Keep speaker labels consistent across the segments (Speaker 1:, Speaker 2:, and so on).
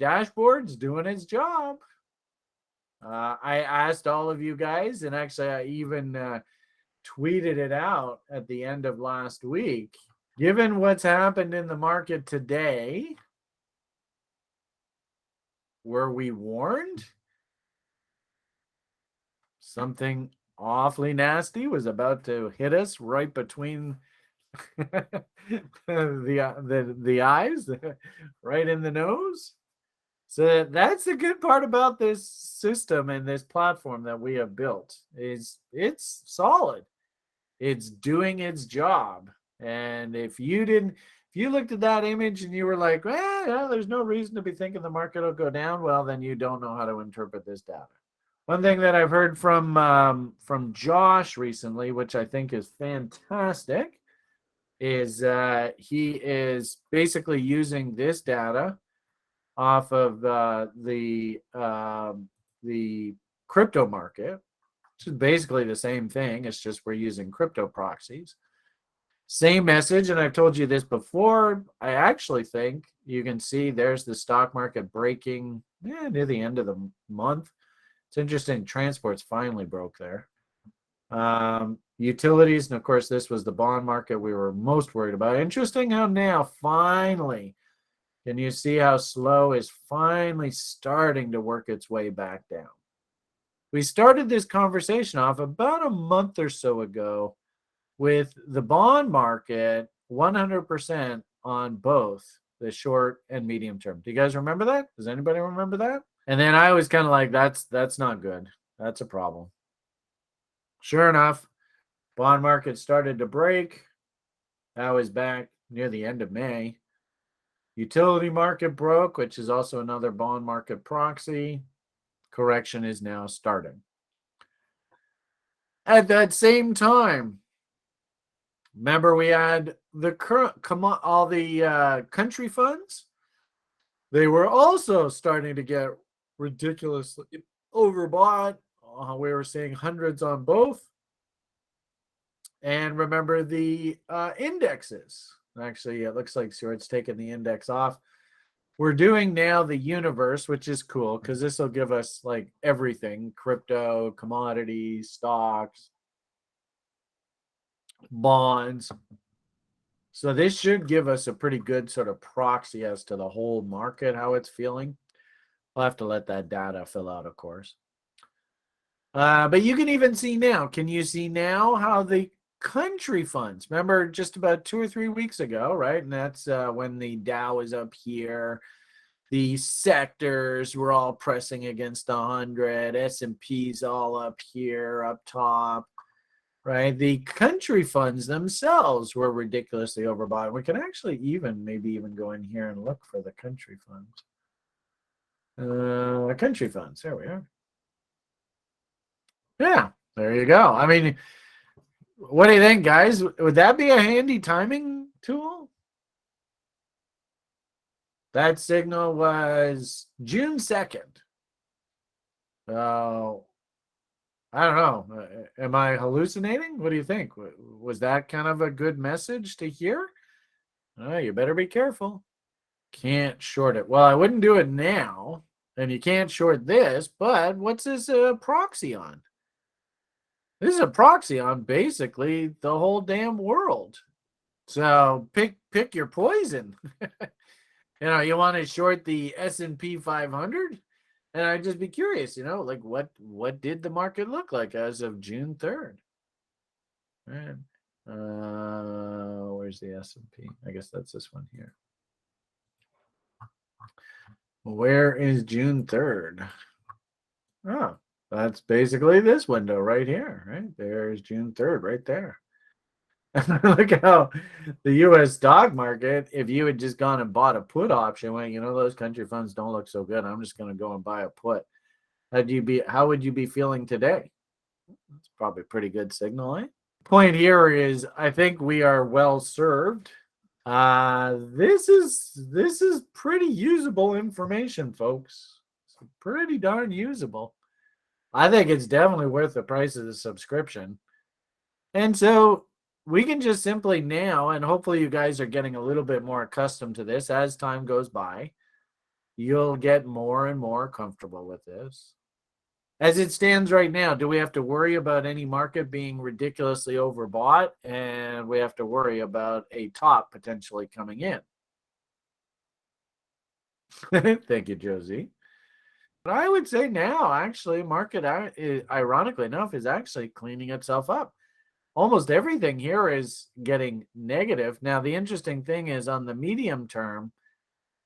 Speaker 1: dashboard's doing its job. I asked all of you guys, and actually I even tweeted it out at the end of last week. Given what's happened in the market today, were we warned? Something awfully nasty was about to hit us right between the eyes, right in the nose. So that's the good part about this system and this platform that we have built is it's solid. It's doing its job. And if you looked at that image and you were like, well, there's no reason to be thinking the market will go down, well, then you don't know how to interpret this data. One thing that I've heard from Josh recently, which I think is fantastic, is he is basically using this data off of the crypto market, which is basically the same thing. It's just we're using crypto proxies. Same message, and I've told you this before. I actually think you can see there's the stock market breaking near the end of the month. It's interesting. Transports finally broke there. Utilities, and of course, this was the bond market we were most worried about. Interesting how now finally, can you see how slow is finally starting to work its way back down? We started this conversation off about a month or so ago with the bond market 100% on both the short and medium term. Do you guys remember that? Does anybody remember that? And then I was kind of like, that's not good. That's a problem. Sure enough, bond market started to break. That was back near the end of May. Utility market broke, which is also another bond market proxy. Correction is now starting. At that same time, remember we had all the country funds. They were also starting to get ridiculously overbought. We were seeing hundreds on both. And remember the indexes. Actually, it looks like Stuart's taking the index off. We're doing now the universe, which is cool because this will give us like everything: crypto, commodities, stocks, bonds. So this should give us a pretty good sort of proxy as to the whole market, how it's feeling. I'll have to let that data fill out, of course. But you can even see now. Can you see now how the country funds, remember just about 2 or 3 weeks ago, right? And that's when the Dow is up here. The sectors were all pressing against 100. S&P's all up here, up top, right? The country funds themselves were ridiculously overbought. We can actually maybe even go in here and look for the country funds. Country funds, there we are. Yeah, there you go. I mean, what do you think, guys? Would that be a handy timing tool? That signal was June 2nd. I don't know. Am I hallucinating? What do you think? Was that kind of a good message to hear? You better be careful. Can't short it. Well, I wouldn't do it now. And you can't short this, but what's this proxy on? This is a proxy on basically the whole damn world. So pick your poison. You want to short the S&P 500? And I'd just be curious, like what did the market look like as of June 3rd? Man, where's the S&P? I guess that's this one here. Where is June 3rd? Oh, that's basically this window right here, right? There's June 3rd right there. Look how the U.S. stock market, if you had just gone and bought a put option, well, those country funds don't look so good. I'm just going to go and buy a put. How would you be feeling today? It's probably a pretty good signal, eh? Point here is I think we are well served. This is pretty usable information, folks. It's pretty darn usable. I think it's definitely worth the price of the subscription. And so we can just simply now, and hopefully you guys are getting a little bit more accustomed to this as time goes by. you'll get more and more comfortable with this. As it stands right now, do we have to worry about any market being ridiculously overbought? And we have to worry about a top potentially coming in. Thank you, Josie. But I would say now, actually, market, ironically enough, is actually cleaning itself up. Almost everything here is getting negative. Now, the interesting thing is on the medium term,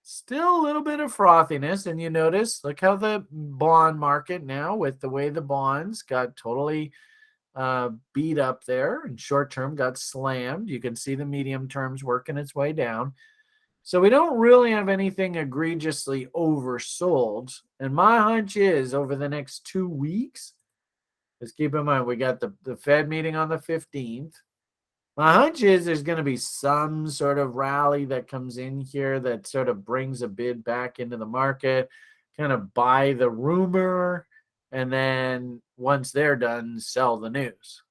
Speaker 1: still a little bit of frothiness. And you notice, look how the bond market now, with the way the bonds got totally beat up there, and short term got slammed. You can see the medium terms working its way down. So we don't really have anything egregiously oversold. And my hunch is over the next 2 weeks, just keep in mind, we got the Fed meeting on the 15th. My hunch is there's going to be some sort of rally that comes in here that sort of brings a bid back into the market, kind of buy the rumor, and then once they're done, sell the news.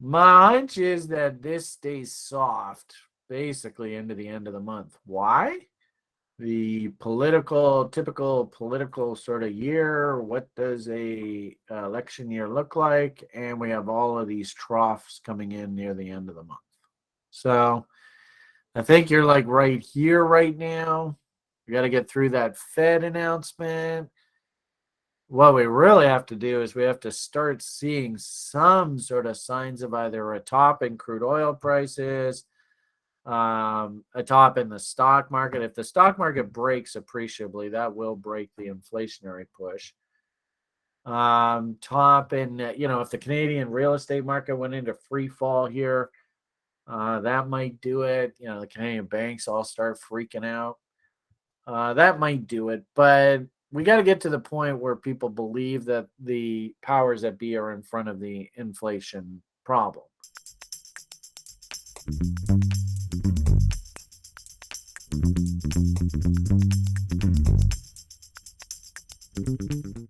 Speaker 1: My hunch is that this stays soft basically into the end of the month. Why? The typical political sort of year. What does a election year look like? And we have all of these troughs coming in near the end of the month. So I think you're like right here right now. We got to get through that Fed announcement. What we really have to do is we have to start seeing some sort of signs of either a top in crude oil prices, a top in the stock market. If the stock market breaks appreciably, that will break the inflationary push. Top in, if the Canadian real estate market went into free fall here, that might do it. The Canadian banks all start freaking out. That might do it, but we got to get to the point where people believe that the powers that be are in front of the inflation problem.